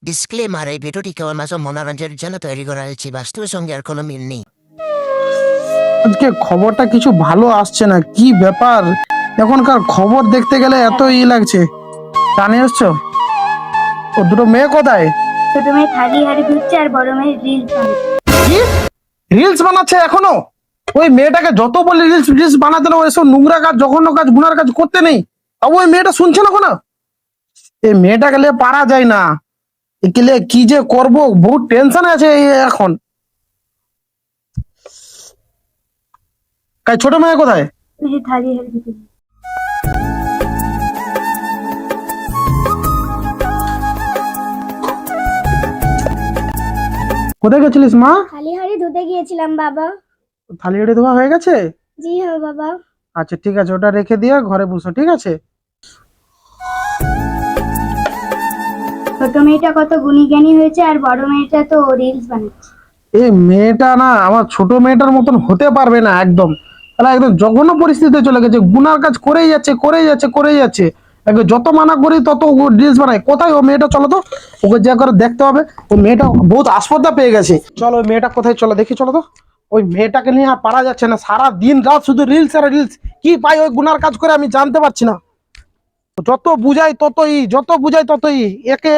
Disclaimer, এই ভিডিওটি কেবলমাত্র মনোরঞ্জনের জন্য তৈরি করা হয়েছে, বাস্তবের সঙ্গে আর কোনো মিল নেই। আজকে খবরটা কিছু ভালো আসছে না, কি ব্যাপার? এখনকার খবর দেখতে গেলে এত লাগছে। জানিয়ে এসছো ও দুটো মেয়ে কোথায়? ছোট মেয়ে থালি হাড়ি ধুচ্ছে আর বড় মেয়ে রিলস বানাচ্ছে। কি রিলস বানাচ্ছে এখনো? ওই মেয়েটাকে যত বলি রিলস রিলস বানাতে না, এসব নোংরা কাজ, জঘন্য কাজ, গুনার কাজ করতে নেই। তবু ওই মেয়েটা শুনছে না কোনো। এই মেয়েটাকে নিয়ে পারা যায় না, এগুলো কি যে করবো, বহুত টেনশন আছে এখন। ছোট মেয়ে কোথায়? এই যে থালি হাড়ি ধুচ্ছে। কোথায় গেছিলিস মা? থালি হাড়ি ধুতে গিয়েছিলাম বাবা। থালি হাঁড়ি ধোয়া হয়ে গেছে? জি হ্যাঁ বাবা। আচ্ছা ঠিক আছে, ওটা রেখে দিয়ে ঘরে বসো, ঠিক আছে? ছোট মেয়েটা কত গুণী জ্ঞানী হয়েছে আর বড় মেয়েটা তো রিলস বানাচ্ছে। এই মেয়েটা না আমার ছোট মেয়েটার মতন হতে পারবে না একদম। তাহলে একদম জঘন্য পরিস্থিতিতে চলে গেছে, গুনার কাজ করেই যাচ্ছে করেই যাচ্ছে করেই যাচ্ছে। একদম যত মানা করি তত রিলস বানায়। কোথায় ও মেয়েটা? চলো তো, ওকে যা করে দেখতে হবে। ও মেয়েটা বহুত আসপর্দা পেয়ে গেছে। চলো ওই মেয়েটা কোথায়, চলো দেখি, চলো তো। ওই মেয়েটাকে নিয়ে আর পারা যাচ্ছে না, সারা দিন রাত শুধু রিলস আর রিলস। কি পাই ওই গুনার কাজ করে আমি জানতে পারছি না। যত বুঝাই ততই, যত বুঝাই ততই। একে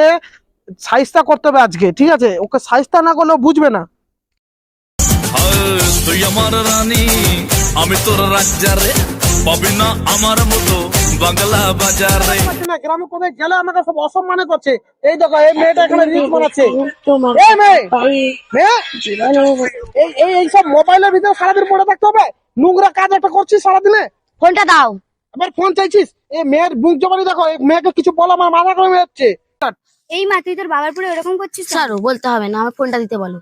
সাইজটা করতে হবে আজকে, ঠিক আছে? ওকে সাইজটা না করলেও বুঝবে না। তুই আমার রানী, আমি তোর রাজ্জারে, পাবি না আমার মতো বাংলা বাজারে। না গ্রামে কোথায় গেলে আমাকে সব অসম্মানে করছে। এই দেখো এই মেয়েটা এখানে রিলস বানাচ্ছে। এই মেয়ে, মেয়ে, এই সব মোবাইলের ভিতরে সারাদিন পড়ে থাকতে হবে? নোংরা কাজ একটা করছিস সারাদিনে। ফোনটা দাও। আবার ফোন চাইছিস? এই মেয়ের মুখ জবানি দেখো, এই মেয়েকে কিছু বলা আমার মাথা গরম হয়ে যাচ্ছে। এই মা তুই তোর বাবার পুরো এরকম করছিস? ছাড়ো, বলতে হবে না, আমার ফোনটা দিতে বলো।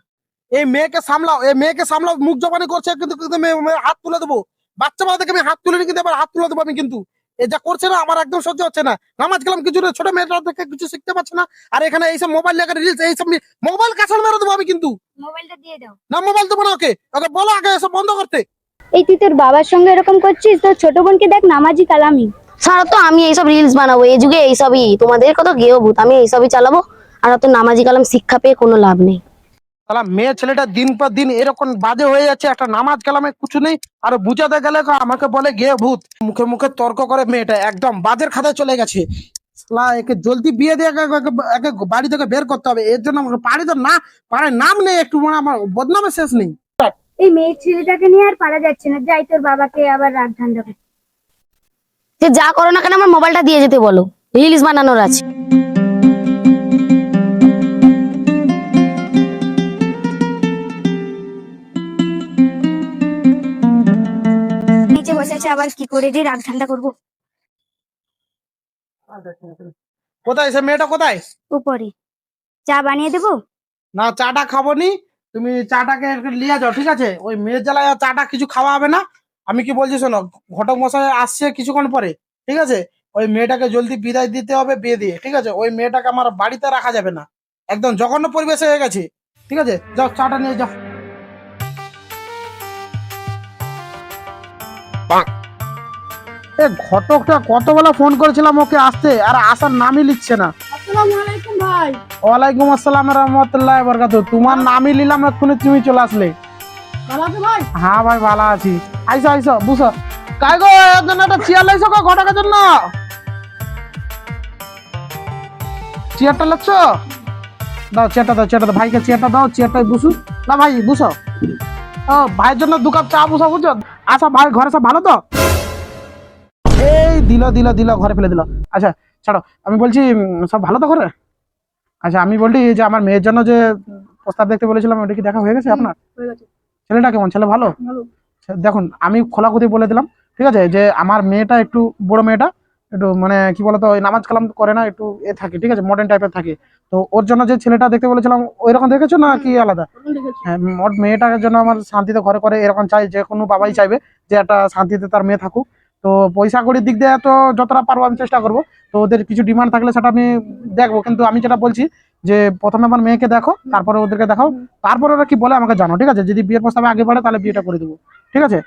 এই মেয়েকে সামলাও, এই মেয়েকে সামলাও। মুখ জবানি করছে কিন্তু কিন্তু মেয়ে হাত তুলে দেবো। বাচ্চা বাচ্চা থেকে আমি হাত তুলে নি, কিন্তু এবার হাত তুলে দেবো আমি কিন্তু। এই যা করছে না আমার একদম সহ্য হচ্ছে না। নামাজ কালাম কিছু না, ছোট মেয়েটা থেকে কিছু শিখতে পারছে না। আর এখানে এইসব মোবাইল লেখা রিলস, এইসব মোবাইল কাছাড় মেরে দেবো আমি কিন্তু। মোবাইলটা দিয়ে দাও। না মোবাইল দেবো না, ওকে ওকে বলো আগে এসব বন্ধ করতে। এই তুই তোর বাবার সঙ্গে এরকম করছিস? তোর ছোট বোনকে দেখ নামাজি কালামি। ছাড়ো তো, আমি এইসব রিলস বানাবো? এই যুগে এইসবই তোমাদের কত গেও ভূত, আমি এইসবই চালাবো। আর অত নামাজি কালাম শিক্ষা পেয়ে কোনো লাভ নেই। তাহলে মেয়ে ছেলেটা দিন পর দিন এরকম বাজে হয়ে যাচ্ছে, একটা নামাজ কালামে কিছু নেই। আর বুঝাতে গেলে আমাকে বলে গে ভূত। মুখে মুখে তর্ক করে মেয়েটা একদম বাজের খাতায় চলে গেছে। শালা একে জলদি বিয়ে দিয়ে একে বাড়ি থেকে বের করতে হবে। এর জন্য আমাকে বাড়িতে না পাড়ায় নাম নেই একটু, মানে আমার বদনামের শেষ নেই। এই মেয়ে ছেলেটাকে নিয়ে আর পারা যাচ্ছে না। যাই তোর বাবাকে আবার রাগ ঠান্ডা করতে। যে যা করো না কেন আমার মোবাইলটা দিয়ে যেতে বলো, রিলস বানানোর আছে। নিচে বসে আছে, আবার কি করে যে রাগ ঠান্ডা করবো। কোথায় সে মেয়েটা, কোথায়? উপরে চা বানিয়ে দেবো? না চাটা খাবো নি, তুমি চাটাকে নিয়ে যাও, ঠিক আছে? ওই মেয়ের জ্বালায় আর চাটা কিছু খাওয়া হবে না। আমি কি বলছি শোনো, ঘটক মশাই আসছে কিছুক্ষণ পরে, ঠিক আছে? ওই মেয়েটাকে জলদি বিদায় দিতে হবে বিয়ে দিয়ে, ঠিক আছে? ওই মেয়েটাকে আমার বাড়িতে রাখা যাবে না, একদম জঘন্য পরিবেশ হয়ে গেছে, ঠিক আছে? যাও চাটা নিয়ে যাও। এ ঘটকটা কতবেলা ফোন করেছিলাম ওকে আসতে, আর আসার নামই লিখছে না। আসসালামু আলাইকুম ভাই। ওয়ালাইকুম আসসালাম রহমতুল্লাহ বরকাতুহু। তোমার নামই নিলাম, এক্ষুনি তুমি চলে আসলে। ভালো আছো ভাই? হ্যাঁ ভাই ভালো আছি। আইসো আইসো বুঝো। কাই গো এর জন্য একটা চেয়ার লাইছো গো, ঘটকের জন্য চেয়ারটা লাগছো? দাও চেয়ারটা, দাও চেয়ারটা, দাও ভাইকে চেয়ারটা দাও, চেয়ারটাই বুঝু না ভাই, বুঝো। ও ভাইয়ের জন্য 2 কাপ চা বুঝো, বুঝছো? আচ্ছা ভাই ঘরে সব ভালো তো? এই দিল দিল দিল, ঘরে ফেলে দিল। আচ্ছা ছাড়ো, আমি বলছি সব ভালো তো ঘরে? আচ্ছা আমি বলছি যে আমার মেয়ের জন্য যে প্রস্তাব দেখতে বলেছিলাম, ওটা কি দেখা হয়ে গেছে আপনার? ছেলেটা কেমন? ছেলে ভালো? দেখুন আমি খোলাখুলি বলে দিলাম, ঠিক আছে? যে আমার মেয়েটা একটু, বড় মেয়েটা একটু মানে কি বলতো, ওই নামাজ কালাম করে না, একটু এ থাকে, ঠিক আছে? মডার্ন টাইপের থাকে। তো ওর জন্য যে ছেলেটা দেখতে বলেছিলাম ওই রকম দেখেছো না কি আলাদা? হ্যাঁ, ওর মেয়েটার জন্য আমার শান্তিতে ঘরে করে এরকম চাই, যে কোনো বাবাই চাইবে যে একটা শান্তিতে তার মেয়ে থাকুক। তো পয়সা কড়ির দিক দিয়ে তো যতটা পারবো আমি চেষ্টা করবো। তো ওদের কিছু ডিমান্ড থাকলে সেটা আমি দেখবো, কিন্তু আমি যেটা বলছি যে প্রথমে আমার মেয়েকে দেখো, তারপরে ওদেরকে দেখাও, তারপরে ওরা কি বলে আমাকে জানো, ঠিক আছে? যদি বিয়ের প্রস্তাবে আগে বাড়ে তাহলে বিয়েটা করে দেবো, ঠিক আছে?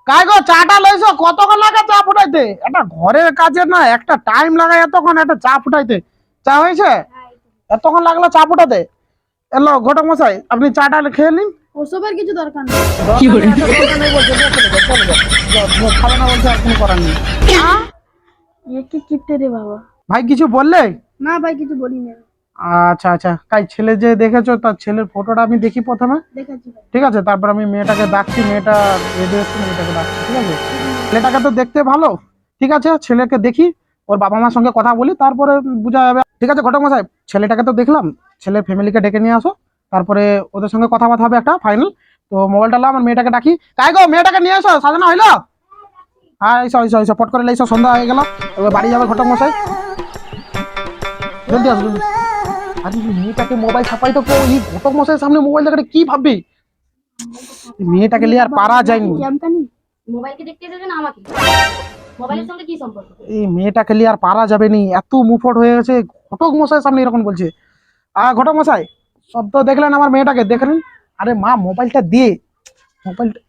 কাই গো চাটা লইছো? কতক্ষণ লাগে চা ফুটাইতে? একটা ঘরের কাজে না একটা টাইম লাগায় এতক্ষণ একটা চা ফুটাইতে। চা হয়েছে? এতক্ষণ লাগলো চা ফোটাতে। এলো ঘটক মশাই, আপনি চাটা খেয়ে নিন। ওসবের কিছু দরকার নেই। দরকার নেই বলছে, চলে যাও। খাবে না বলছে, আর কোনো করার নেই। এ কি কিপটে রে বাবা। ভাই কিছু বললে? না ভাই কিছু বলি না। আচ্ছা আচ্ছা, তাই ছেলে যে দেখেছো, তার ছেলের ফটোটা আমি দেখি প্রথমে, দেখাচ্ছি ভাই। ঠিক আছে? তারপর আমি মেয়েটাকে ডাকছি, মেয়েটা রেডি হচ্ছে, মেয়েটাকে ডাকছি, ঠিক আছে? ছেলেটাকে তো দেখতে ভালো, ঠিক আছে, ছেলেকে দেখি, ওর বাবা মার সঙ্গে কথা বলি, তারপরে বোঝা যাবে। ঠিক আছে ঘটক মশাই, ছেলেটাকে তো দেখলাম, ছেলের ফ্যামিলিকে ডেকে নিয়ে আসো, তারপরে ওদের সঙ্গে কথাবার্তা হবে একটা ফাইনাল। তো মোবাইলটা লাম, আর মেয়েটাকে ডাকি। তাই গো, মেয়েটাকে নিয়ে এসো, সাজানো হইলো? হ্যাঁ, এইসব এইসব এইসব পট করে এইসব, সন্ধ্যা হয়ে গেল, এবার বাড়ি যাবে ঘটক মশাই, জলদি আসো জলদি। আরে এই মেয়েটাকে মোবাইল ছাপাই তো, এই ঘটক মশাইয়ের সামনে মোবাইল দেখাটা কি ভাববি? এই মেয়েটাকে নিয়ে আর পারা যায়নি। জামকানি মোবাইলকে দেখতে এসেছে না আমাকে? মোবাইলের সঙ্গে কি সম্পর্ক? এই মেয়েটাকে নিয়ে আর পারা যাবে নি, এত মুফট হয়ে গেছে, ঘটক মশাইয়ের সামনে এরকম বলছে। ঘটক মশাই, সব তো দেখলেন, আমার মেয়েটাকে দেখলেন। আরে মা, মোবাইলটা দিয়ে, মোবাইলটা,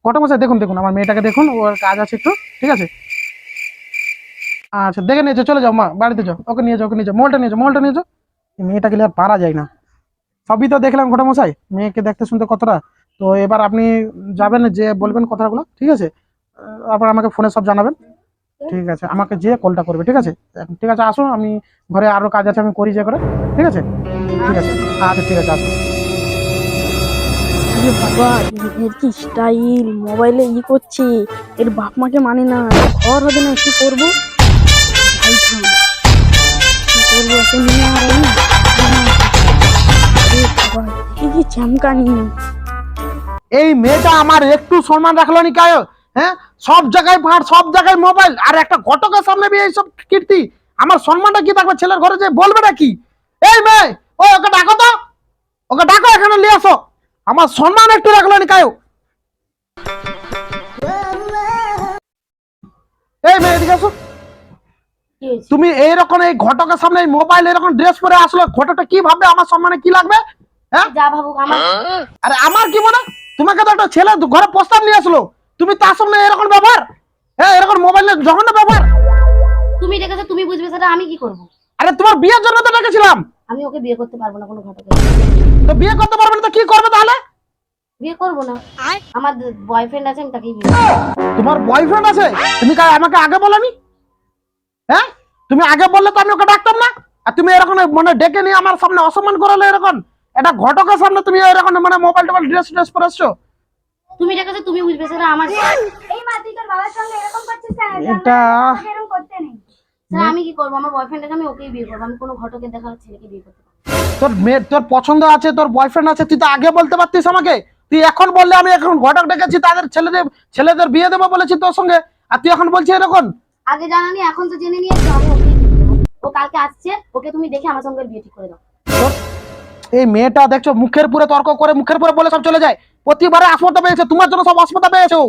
ঘটক মশাই দেখুন দেখুন, আমার মেয়েটাকে দেখুন, ওর কাজ আছে একটু, ঠিক আছে? আচ্ছা দেখে নিয়েছো, চলে যাও মা, বাড়িতে যাও, ওকে নিয়ে যাও, ওকে নিয়ে যাও, মোবাইলটা নিয়ে যাও, মোবাইলটা নিয়ে যাও। এই মেয়েটাকে নিয়ে আর পারা যায় না। সবই তো দেখলাম ঘটক মশাই, মেয়েকে দেখতে শুনতে কতটা। তো এবার আপনি যাবেন, যে বলবেন কথাগুলো, ঠিক আছে? তারপর আমাকে ফোনে সব জানাবেন, ঠিক আছে? আমাকে যে কলটা করবে, ঠিক আছে? ঠিক আছে, আসুন, আমি ঘরে আরো কাজ আছে, আমি করি যে করে, ঠিক আছে? ঠিক আছে, আচ্ছা ঠিক আছে, আসুন। আরে বাবা, এর কি স্টাইল, মোবাইলে করছে, এর বাপ মাকে মানে না, ঘর হবে না, কি করবো? ভাই থাম, কি করবো, এত নিয়ে আর এই না। আরে বাবা, এ কি চামকানি। এই মেয়েটা আমার একটু সম্মান রাখলো নি কায়? হ্যাঁ, সব জায়গায় ভাড়, সব জায়গায় মোবাইল, আর একটা ঘটকের সামনে বিয়ে, এইসব কীর্তি। আমার সম্মানটা কি থাকবে? ছেলের ঘরে যে বলবে না কি? এই মেয়ে, ওকে ডাকো তো, ওকে ডাকো, এখানে নিয়ে আসো। আমার সম্মান একটু রাখলো নি কায়? এই মেয়ে, এদিকে আসো। কি হয়েছে? তুমি এইরকম এই ঘটকের সামনে এই মোবাইল এরকম ড্রেস পরে আসলো, ঘটকটা কি ভাববে? আমার সম্মানে কি লাগবে? হ্যাঁ, যা ভাবুক আমার। আরে আমার কি মনে, তোমাকে তো একটা ছেলে ঘরে প্রস্তাব নিয়ে আসলো, তুমি তার সামনে এরকম ব্যবহার? হ্যাঁ, এরকম মোবাইলের জঘন্য ব্যবহার। তুমি ডেকেছো, তুমি বুঝবে, সেটা আমি কি করব? আরে তোমার বিয়ের জন্য তো ডেকেছিলাম। আমি ওকে বিয়ে করতে পারবো না কোনো ঘটকে। তো বিয়ে করতে পারবে না তো কি করবে তাহলে? বিয়ে করবো না, আমার বয়ফ্রেন্ড আছে, আমি তাকেই বিয়ে করবো। তোমার বয়ফ্রেন্ড আছে? তুমি আমাকে আগে বলনি? হ্যাঁ, তুমি আগে বললে তো আমি ওকে ডাকতাম না। আর তুমি এরকম মানে ডেকে নিয়ে আমার সামনে অসম্মান করালে, এরকম এটা ঘটকের সামনে তুমি এরকম মানে মোবাইল টোবাইল ড্রেস পরে আসছো। তুমি ডেকেছো, তুমি বুঝবে, সেটা আমার। এই মা, তুই তোর বাবার সঙ্গে এরকম করছিস কেন? এটা এরকম করতে নেই। স্যার আমি কি করবো? আমার বয়ফ্রেন্ড আছে, আমি ওকেই বিয়ে করবো। আমি কোনো ঘটকের দেখা ছেলেকে বিয়ে করতে পারবো না। তোর মেয়ে, তোর পছন্দ আছে, তোর বয়ফ্রেন্ড আছে, তুই তো আগে বলতে পারতিস আমাকে। তুই এখন বললে, আমি এখন ঘটক ডেকেছি, তাদের ছেলেদের বিয়ে দেবো বলেছি তোর সঙ্গে, আর তুই এখন বলছিস এরকম। আগে জানানি, এখন তো জেনে নিয়েছো, আমি ওকেই বিয়ে করবো। ও কালকে আসছে, ওকে তুমি দেখে আমার সঙ্গে বিয়ে ঠিক করে দাও। তোর এই মেয়েটা দেখছো, মুখের পুরো তর্ক করে, মুখের পুরো বলে সব চলে যায়। প্রতিবারে আসপদা পেয়েছে, তোমার জন্য সব আসপদা পেয়েছে ও।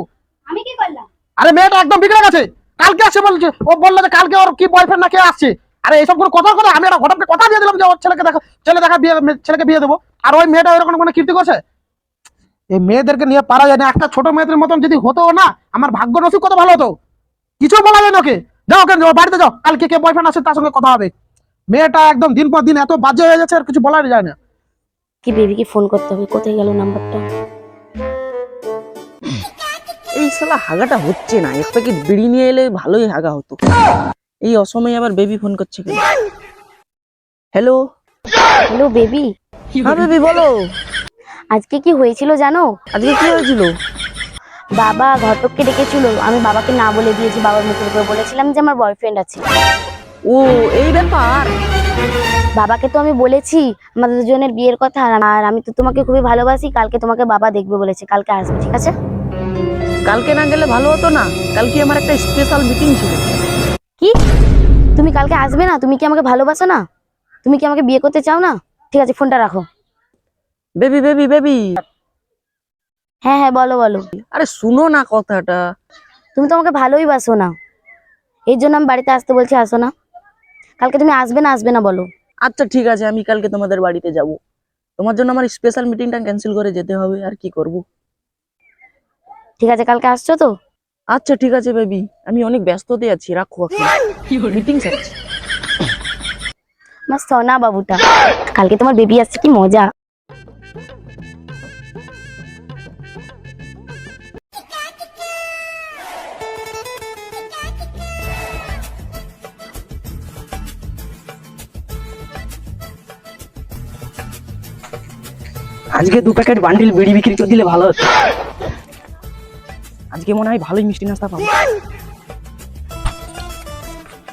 আমি কি করলাম? আরে মেয়েটা একদম বিগড়ে গেছে। কালকে আসছে বলছে, ও বললো যে কালকে ওর কি বয়ফ্রেন্ড না কে আসছে। আরে এইসব কোনো কথা কথা, আমি একটা ঘটককে কথা দিয়ে দিলাম যে ওর ছেলেকে বিয়ে, ছেলেকে বিয়ে দেবো, আর ওই মেয়েটা এরকম মানে কীর্তি করছে। এই মেয়েদেরকে নিয়ে পারা যায় না। একটা ছোট মেয়েদের মতন যদি হতো না, আমার ভাগ্য নসিব কত ভালো হতো। কিছু বলা যায় না ওকে। যাও, ওকে বাড়িতে যাও, কালকে কে বয়ফ্রেন্ড আছে তার সঙ্গে কথা হবে। মেয়েটা একদম দিন পর দিন এত বাজে হয়ে যাচ্ছে, আর কিছু বলা যায় না। কি বেবিকে ফোন করতে হবে, কোথায় গেল নাম্বারটা? এই শালা হাগাটা হচ্ছে না, এক প্যাকেট বিড়ি নিয়ে এলে ভালোই হাগা হতো। এই অসময়ে আবার বেবি ফোন করছে কেন? হ্যালো। Hello baby. হ্যাঁ বেবি বলো। আজকে কি হয়েছিল জানো? আজকে কি হয়েছিল? বাবা ঘটককে ডেকেছিল, আমি বাবাকে না বলে দিয়েছি, বাবার মুখের উপর বলেছিলাম যে আমার বয়ফ্রেন্ড আছে। ও এই ব্যাপার। বাবাকে তো আমি বলেছি আমাদের দুজনের বিয়ের কথা, আর আমি তো তোমাকে খুবই ভালোবাসি, কালকে তোমাকে বাবা দেখবে বলেছে, কালকে আসবে, ঠিক আছে? কালকে না গেলে ভালো হতো না? কালকে আমার একটা স্পেশাল মিটিং ছিল। কি, তুমি কালকে আসবে না? তুমি কি আমাকে ভালোবাসো না? তুমি কি আমাকে বিয়ে করতে চাও না? ঠিক আছে, ফোনটা রাখো। Baby baby baby. হ্যাঁ হ্যাঁ, বলো বলো। আরে শুনো না কথাটা। তুমি তো আমাকে ভালোই বাসো না, এই জন্য আমি বাড়িতে আসতে বলছি, আসো না। কালকে তুমি আসবে না, আসবে না বলো। আচ্ছা ঠিক আছে, আমি কালকে তোমাদের বাড়িতে যাব। তোমার জন্য আমার স্পেশাল মিটিংটা ক্যান্সেল করে যেতে হবে, আর কি করব। ঠিক আছে, কালকে আসছো তো? আচ্ছা ঠিক আছে বেবি, আমি অনেক ব্যস্ততে আছি, রাখো এখন, মিটিং আছে। আমার সোনা বাবুটা। কালকে তোমার বেবি আসছে, কি মজা। আজকে 2 প্যাকেট বান্ডিল বিড়ি বিক্রি করে দিলে ভালো হতো। আজকে মনে হয় ভালোই মিষ্টি নাস্তা পাবো।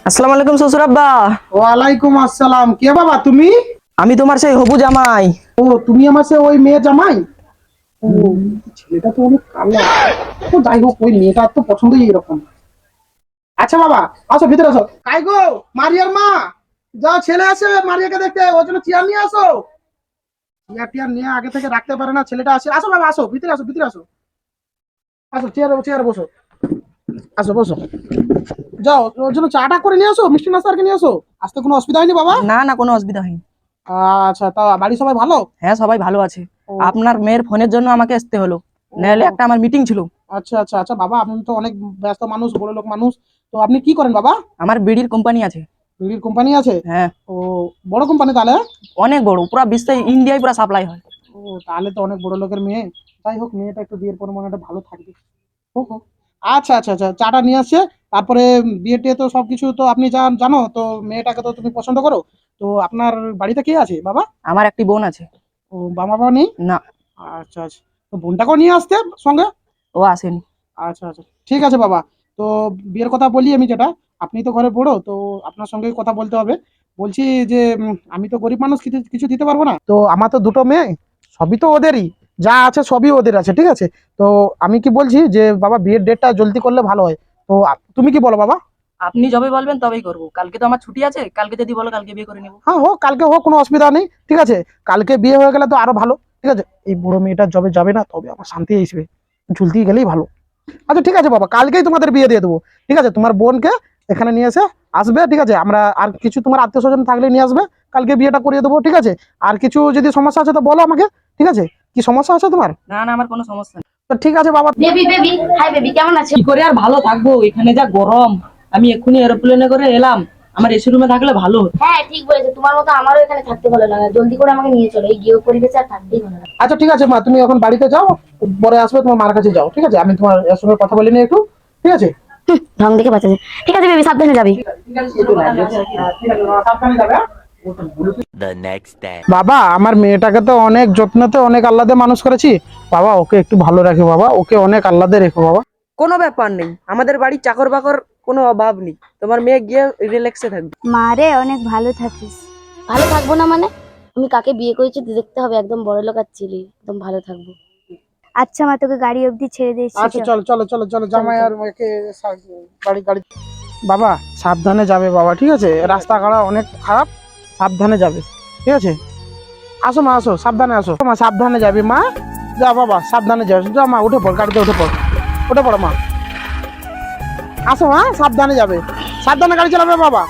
আসসালামু আলাইকুম শ্বশুর আব্বা। ওয়ালাইকুম আসসালাম। কে বাবা তুমি? আমি তোমার সেই হবু জামাই। ও তুমি আমার সে ওই মেয়ে জামাই? ও ছেলেটা তো অনেক কালো। তো যাই হোক ওই মেয়েটা তো পছন্দই এরকম। আচ্ছা বাবা আসো ভিতরে আসো। কাই গো মারিয়ার মা, যাও ছেলে আসে মারিয়াকে দেখতে, ওর জন্য চেয়ার নিয়ে আসো। চেয়ার টিয়ার নিয়ে আগে থেকে রাখতে পারে না ছেলেটা। আসে আসো বাবা, আসো ভিতরে আসো, ভিতরে আসো। আসো চেয়ারে বসো। আসো বসো। যাও ওর জন্য চাটা করে নিয়ে আসো, মিষ্টি নাস্তা আর কি নিয়ে আসো। আসতে কোনো অসুবিধা হয়নি বাবা? না না, কোনো অসুবিধা হয়নি। আচ্ছা তা বাড়ি সবাই ভালো? হ্যাঁ সবাই ভালো আছে। ও। আপনার মেয়ের ফোনের জন্য আমাকে আসতে হলো, নাহলে একটা আমার মিটিং ছিল। আচ্ছা আচ্ছা আচ্ছা বাবা, আপনি তো অনেক ব্যস্ত মানুষ, বড় লোক মানুষ, তো আপনি কি করেন বাবা? আমার বিড়ির কোম্পানি আছে। বিড়ির কোম্পানি আছে? হ্যাঁ ও বড় কোম্পানি তাহলে? অনেক বড়, পুরো বিশ্বে ইন্ডিয়ায় পুরো সাপ্লাই হয়। ও তাহলে তো অনেক বড় লোকের মেয়ে। যাই হোক মেয়েটা একটু বিয়ের পর মনে হয় ভালো থাকবে। হোক হোক। আচ্ছা আচ্ছা আচ্ছা চাটা নিয়ে আসছে। তারপরে বিয়েতে তো সবকিছু তো আপনি জানো তো, মেয়েটাকে তো তুমি পছন্দ করো। তো আপনার বাড়িতে কে আছে বাবা? আমার একটি বোন আছে। ও বাবা নেই? না, আচ্ছা আচ্ছা, তো বোনটাকেও নিয়ে আসতে সঙ্গে। ও আসেনি। আচ্ছা আচ্ছা ঠিক আছে বাবা। তো বিয়ের কথা বলি আমি, যেটা আপনি তো ঘরে বড়, তো আপনার সঙ্গে কথা বলতে হবে। বলছি যে আমি তো গরিব মানুষ, কিছু কিছু দিতে পারবো না। তো আমার তো দুটো মেয়ে, সবই তো ওদেরই, যা আছে সবই ওদের আছে, ঠিক আছে। তো আমি কি বলছি যে বাবা বিয়ের ডেটটা জলদি করলে ভালো হয়। তো তুমি কি বলো বাবা? আপনি যবে বলবেন তবেই করবো। কালকে তো আমার ছুটি আছে, কালকে যদি বলো কালকে বিয়ে করে নেবো। হ্যাঁ হোক, কালকে হোক, কোনো অসুবিধা নেই, ঠিক আছে। কালকে বিয়ে হয়ে গেলে তো আরো ভালো, ঠিক আছে। এই বুড়ো মেয়েটা যবে যাবে না তবে আমার শান্তি আসবে, ঝুলতে গেলেই ভালো। আচ্ছা ঠিক আছে বাবা, কালকেই তোমাদের বিয়ে দিয়ে দেবো, ঠিক আছে। তোমার বোনকে এখানে নিয়ে এসে আসবে, ঠিক আছে। আমরা আর কিছু তোমার আত্মীয় স্বজন থাকলে নিয়ে আসবে, কালকে বিয়েটা করিয়ে দেবো, ঠিক আছে। আর কিছু যদি সমস্যা আছে তো বলো আমাকে, ঠিক আছে। কি সমস্যা আছে তোমার? না না, আমার কোনো সমস্যা নেই। তো ঠিক আছে বাবা। বেবি বেবি, হাই বেবি, কেমন আছো? কি করে আর ভালো থাকবো, এখানে যা গরম। আমি এক্ষুনি এরোপ্লেনে করে এলাম, আমার এসি রুমে থাকলে ভালো হতো। হ্যাঁ ঠিক বলেছো, তোমার মতো আমারও এখানে থাকতে ভালো লাগে। জলদি করে আমাকে নিয়ে চলো, এই গৃহ পরিবেশে আর থাকতেই ভালো লাগে। আচ্ছা ঠিক আছে মা, তুমি এখন বাড়িতে যাও, পরে আসবে, তোমার মার কাছে যাও, ঠিক আছে। আমি তোমার সঙ্গে কথা বলে নিই একটু, ঠিক আছে। ঢং দেখে বাঁচা যায়। ঠিক আছে বেবি, সাবধানে যাবি। বাবা আমার মেয়েটাকে তো অনেক যত্নতে অনেক আহ্লাদে মানুষ করেছি বাবা, ওকে একটু ভালো রাখো বাবা, ওকে অনেক আহ্লাদে রেখো বাবা। কোনো ব্যাপার নেই, আমাদের বাড়ি চাকর বাকর কোনো অভাব নেই। তোমার মেয়ে গিয়ে রিল্যাক্সে থাকবে। মারে অনেক ভালো থাকিস। ভালো থাকবো না মানে? আমি কাকে বিয়ে করেছি দেখতে হবে, একদম বড় লোক আর ছেলে, একদম ভালো থাকবো। আচ্ছা মা, তোকে গাড়ি অবধি ছেড়ে দিয়েছি। আচ্ছা চলো চলো চলো চলো, জামাই আর মেয়েকে গাড়ি গাড়ি। বাবা সাবধানে যাবে বাবা, ঠিক আছে। রাস্তাঘাট অনেক খারাপ, সাবধানে যাবে, ঠিক আছে। আসো মা, আসো, সাবধানে আসো মা, সাবধানে যাবি মা। যা বাবা সাবধানে যাও, যা মা, উঠে পড়, গাড়িতে উঠে পড়, উঠে পড়ো মা। আসো মা, সাবধানে যাবে, সাবধানে গাড়ি চালাবে বাবা।